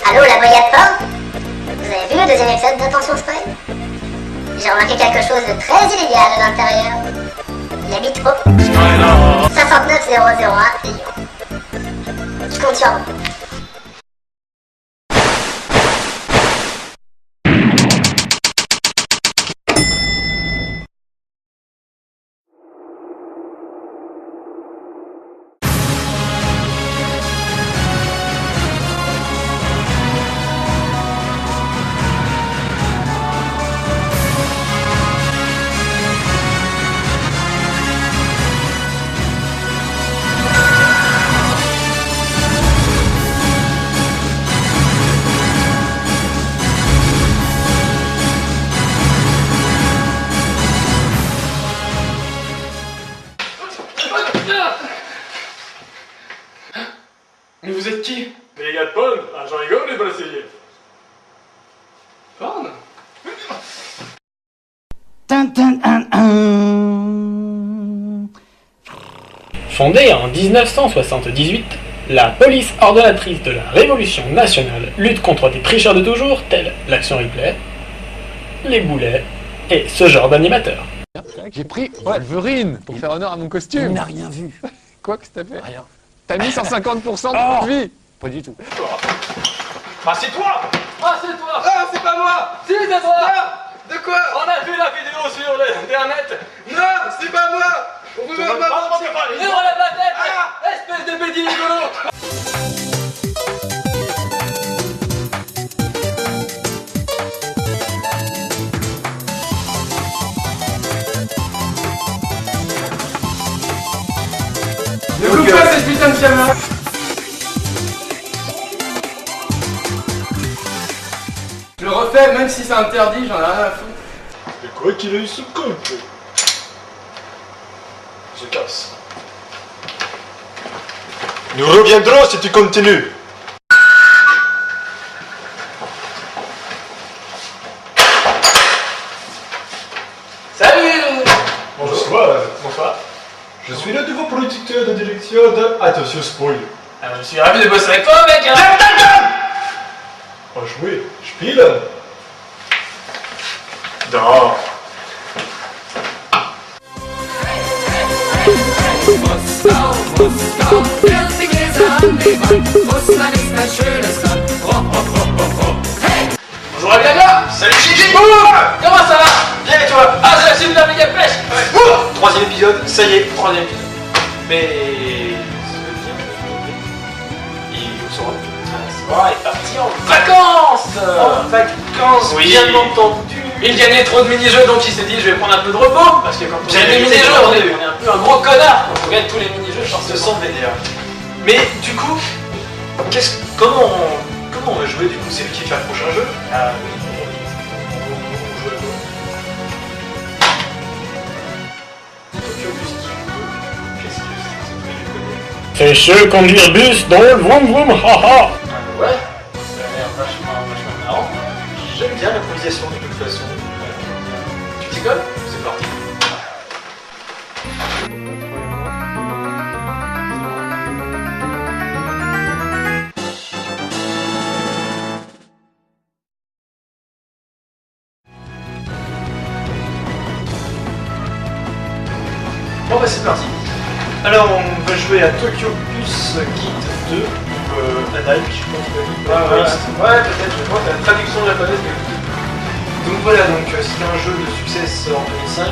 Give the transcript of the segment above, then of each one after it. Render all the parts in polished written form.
Allô, la brigade Port? Vous avez vu le deuxième épisode d'Attention Spray? J'ai remarqué quelque chose de très illégal à l'intérieur. Il habite au 59001 Lyon. Je compte sur vous. Mais vous êtes qui? Les gars de Pond, j'en rigole les Brésiliens. Pond? Fondée en 1978, la police ordonnatrice de la Révolution nationale lutte contre des tricheurs de toujours tels l'Action Replay, les boulets et ce genre d'animateurs. J'ai pris Wolverine pour faire honneur à mon costume. Il n'a rien vu. Quoi que t'as fait? Rien. T'as mis 150% de ton vie. Pas du tout. Ah c'est toi! Ah c'est toi! Ah c'est pas moi! Si c'est toi! Ah! De quoi? On a vu la vidéo sur l'internet! Non, c'est pas moi! On veut Ouvre la tête! Espèce de bédille rigolo! Ne coupe pas cette putain de caméra! Je le refais même si c'est interdit, j'en ai rien à foutre. Et quoi qu'il ait eu ce compte. Je casse. Nous reviendrons si tu continues. Salut! Bonsoir. Bonsoir. Je suis le nouveau producteur de direction de Attention Spoil. Je suis ravi de bosser avec toi mec! En jouer, spielen. Da. Bonjour Abiaga! Salut Gigi! Comment ça va? Bien et toi? Ah c'est la suite de la méga pêche! Troisième épisode, ça y est. Troisième épisode. Mais... Il est parti en vacances! En vacances, Oui. bien entendu. Il gagnait trop de mini-jeux donc il s'est dit je vais prendre un peu de repos parce que quand on J'ai gagne des des mini-jeux on mini-jeux, est un peu un gros connard quand on gagne tous les mini-jeux Je forcément. te sens vénère. Mais du coup, comment on va jouer du coup? C'est lui qui fait le prochain jeu? Ah C'est chaud conduire bus dans le vroom vroom, haha. ouais, ça a l'air vachement marrant. J'aime bien l'improvisation de toute façon. Tu t'y colles? C'est parti. Bon bah c'est parti. Alors on va jouer à Tokyo Bus Guide 2 ou Anaï, je pense que Ouais, peut-être, je crois que la traduction japonaise Donc voilà, donc c'est un jeu de succès en 2005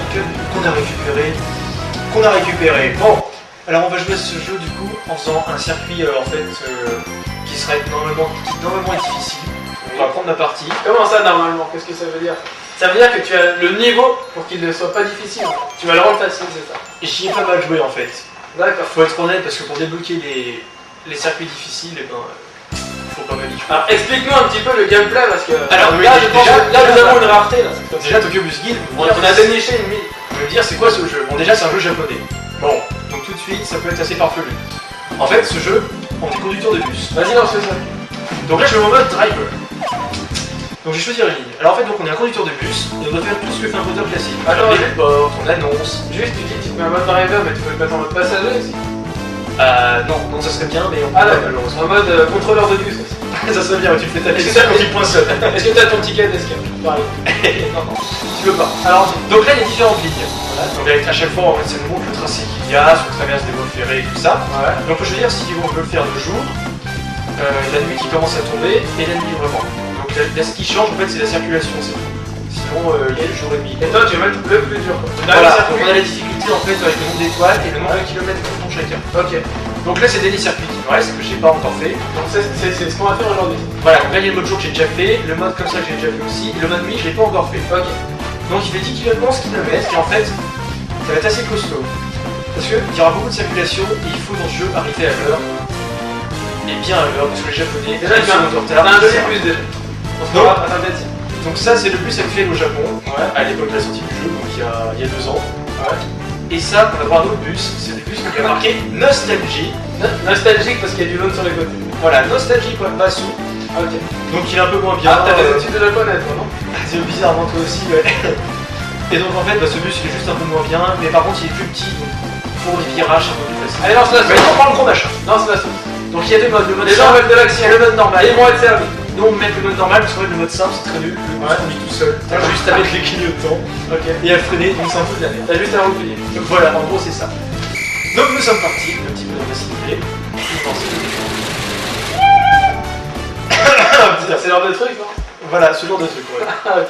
qu'on a récupéré. Bon, alors on va jouer à ce jeu du coup en faisant un circuit en fait qui serait normalement est difficile. On va prendre la partie. Comment ça normalement? Qu'est-ce que ça veut dire? Ça veut dire que tu as le niveau pour qu'il ne soit pas difficile. Tu vas le rendre facile, c'est ça? J'y ai pas mal joué en fait. D'accord. Faut être honnête parce que pour débloquer les circuits difficiles, et faut pas mal y jouer. Alors explique-nous un petit peu le gameplay parce que Alors, oui, là, je pense déjà- que là nous avons une rareté là. cette fois-ci. Déjà Tokyo Bus Guide, On a déniché une mine. Je veux dire, c'est quoi ce jeu? Bon, déjà, c'est un jeu japonais. Bon, donc tout de suite, ça peut être assez farfelu. En fait, ce jeu, on est conducteur de bus. Vas-y, lance ça. Donc là, je suis en mode driver. Donc j'ai choisi une ligne. Alors en fait, donc on est un conducteur de bus, et on doit faire tout ce que fait un conducteur classique. Attends, On les porte, on annonce. Juste, tu dis que tu mets un mode driver, mais tu peux le mettre en mode passager aussi. Non, ça serait bien, mais on Ah peut là, pas, malheureusement. en mode contrôleur de bus aussi. Ça serait bien, tu me fais taper Est-ce que ça t'as- quand il poinçonne. Est-ce que t'as ton ticket d'escape? Pareil. Non, tu veux pas. Alors, donc là, il y a différentes lignes. Voilà. Donc à chaque fois, en fait, ça nous montre le tracé qu'il y a, si on traverse des voies ferrées et tout ça. Ouais. Donc je veux dire, si on veut le faire de jour, la nuit qui commence à tomber et la nuit vraiment. Donc là, ce qui change, en fait, c'est la circulation. Sinon, il y a le jour et demi. Et toi, tu vas mettre le plus dur. Quoi. Voilà, donc on a la difficulté en fait avec le nombre d'étoiles et le nombre de kilomètres qu'on font chacun. Ok. Donc là, c'est des circuits qui me restent, que j'ai pas encore fait. Donc c'est ce qu'on va faire aujourd'hui. Voilà, donc là, il y a le mode jour que j'ai déjà fait, le mode comme ça que j'ai déjà fait aussi, et le mode nuit, je l'ai pas encore fait. Ok. Donc il fait 10 km, 11 km, et en fait, ça va être assez costaud. Parce qu'il y aura beaucoup de circulation, et il faut dans ce jeu arriver à l'heure. Et bien à l'heure, parce que les japonais, Déjà, ils tu as sont en retard. un deuxième bus déjà. On se Non. fera un bêtise. Donc ça, c'est le bus actuel au Japon, Ouais. à l'époque de la sortie du jeu, donc il y a 2 ans. Ouais. Et ça, on a droit à un autre bus, c'est le bus qui a marqué Nostalgie. Nostalgique parce qu'il y a du jaune sur les côtés. Voilà, Nostalgie Basu. Ok. Donc il est un peu moins bien. Ah, t'as des études de japonais toi, non? C'est bizarrement toi aussi, ouais. Et donc en fait, ce bus il est juste un peu moins bien, mais par contre il est plus petit, donc pour les virages c'est un peu plus facile. Allez, lance la Mais sauce. on prend le gros machin. Lance la sauce. Donc il y a deux modes, le mode Les gens simple, veulent de l'action. il y a le mode normal. Et ils vont être servis. Nous on met le mode normal, parce que le mode simple c'est très nul, le bus conduit tout seul. T'as juste à mettre les clignotants Ok. et à freiner, donc c'est un peu de la merde. T'as juste à replier. Donc voilà, en gros c'est ça. Donc nous sommes partis, un petit peu dans la ciblée. C'est l'heure de truc, non? Voilà, ce genre de truc, ouais. Ah, ok.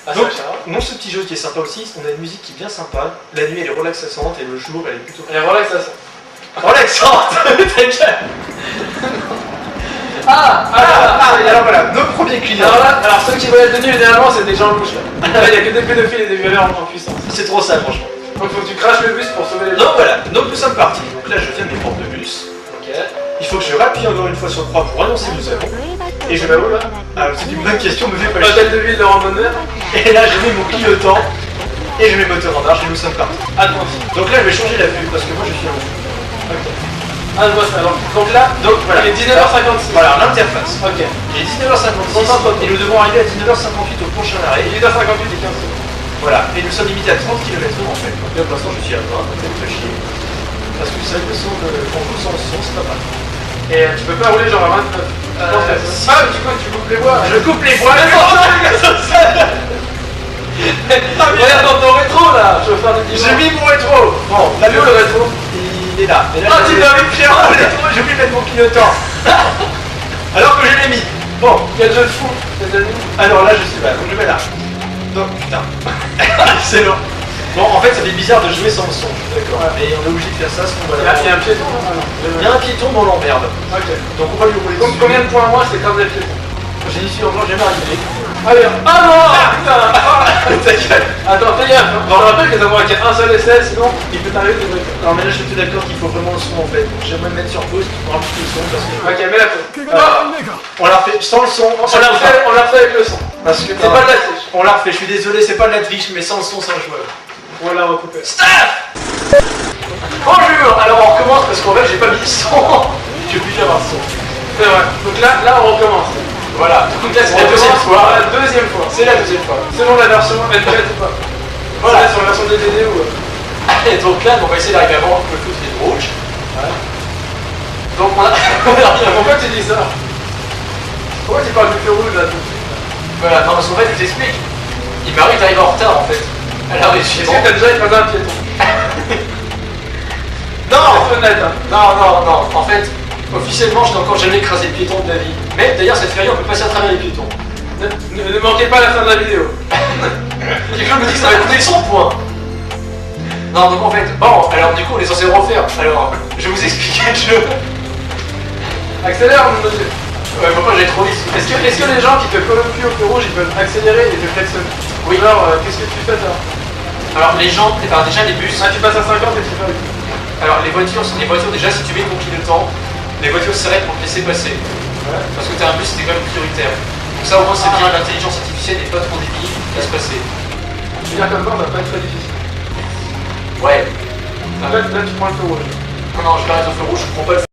Ah, Donc, ça va. non, ce petit jeu qui est sympa aussi, on a une musique qui est bien sympa. La nuit elle est relaxante et le jour elle est plutôt Et relax ça. relaxante. Ta gueule. Alors voilà, nos premiers clients. Alors ceux qui veulent être de nuit, généralement, c'est des gens louches là. Là, il y a que des pédophiles et des violeurs en puissance. C'est trop ça, franchement. Donc faut que tu craches le bus pour sauver les gens. Donc voilà, donc nous sommes partis. Donc là, je viens mes portes de bus. Ok. Il faut que je rappuie encore une fois sur 3 pour annoncer nous avons. Et je vais où là? Alors, c'est une bonne question, me fais pas le Hôtel de ville de randonneur. Et là, je mets mon clignotant et je mets moteur en marche et nous sommes partis. Attention. Donc là, je vais changer la vue parce que moi, je suis en haut. Ok. Ah, je vois ça. Donc là, Donc voilà. il est 19h56. Voilà, l'interface. Ok. Il est 19h56 et nous devons arriver à 19h58 au prochain arrêt. 18h58 et 15 secondes. Voilà, et nous sommes limités à 30 km/h en fait. Donc là pour l'instant je suis à 20, peut-être pas chier. Parce que ça me semble qu'en roule sans son, c'est pas mal. Et tu peux pas rouler genre à 29. si. Ah, tu coupes les bois. Je coupe les bois, Regarde dans ton rétro là, chauffeur de dimanche. j'ai mis mon rétro. Bon, T'as vu le rétro? il est là. Et là Ah, j'ai tu l'as mis, j'ai un rétro, j'ai oublié de mettre mon clignotant. Alors que je l'ai mis. Bon, Quel jeu de fou. Quel jeu de fou. alors là je sais pas, donc je mets là. Donc putain, c'est long. Bon, en fait ça fait bizarre de jouer sans le son, je suis d'accord. Mais on est obligé de faire ça, parce qu'on va Il y a un piéton là. Il y a un piéton dans l'emmerde. Ok. Donc on va lui rouler Donc dessus. combien de points moins c'est comme des piétons? J'y suis encore jamais arrivé. Allez, ah non, putain. Ta gueule. Attends, fais gaffe. Je te rappelle que t'as moins qu'un seul essai, sinon il peut t'arriver des trucs. Non mais là je suis tout d'accord qu'il faut vraiment le son en fait. Donc j'aimerais me mettre sur pause pour rajouter le son parce que... Ok, mets la pause. On l'a refait sans le son, On l'a refait avec le son. Parce que C'est pas de la triche. on l'a refait, je suis désolé, c'est pas de la triche, mais sans le son, c'est injouable. On va la recouper. Staff. Bonjour. Alors on recommence parce qu'en fait j'ai pas mis le son. J'ai obligé d'avoir le son. C'est vrai. Donc là on recommence. Voilà, donc là c'est On la deuxième recommence fois. La deuxième fois. C'est la deuxième fois. Selon la version N4 ou pas. Voilà. Sur la version DDD ou. Et donc là on va essayer d'arriver avant le feu qui est rouge. Donc on a... Pourquoi tu dis ça? Pourquoi tu parles du feu rouge là tout de suite? Voilà, non parce qu'en fait je t'explique. Il m'arrive d'arriver en retard en fait. Alors Est-ce que t'as déjà écrasé un piéton? Non. C'est honnête hein. Non, en fait, officiellement, je n'ai encore jamais écrasé de piéton de ma vie. Mais d'ailleurs, cette féerie, on peut passer à travers les piétons. Ne manquez pas la fin de la vidéo. Quelqu'un me dit que ça va coûter 100 points. Non, donc en fait, bon, alors du coup, on est censé refaire. Alors, je vais vous expliquer le jeu. Accélère mon monsieur. Ouais, faut pas que j'aille trop vite. Est-ce que les gens qui te collent au feu rouge, ils peuvent accélérer et te flexionner? Oui. Alors, qu'est-ce que tu fais toi? Alors, les gens, alors déjà, les bus. Ah, tu passes à 50 et tu fais avec. Alors, les voitures, déjà, si tu mets ton clignotant, les voitures s'arrêtent pour te laisser passer. Ouais. Parce que t'as un bus, c'était quand même prioritaire. Donc, ça, au moins, c'est bien, l'intelligence artificielle n'est pas trop débile, laisse passer. Je veux dire comme ça, on va pas être très difficile. Ouais. Là, tu prends le feu rouge. Non, je vais arrêter au feu rouge, je prends pas le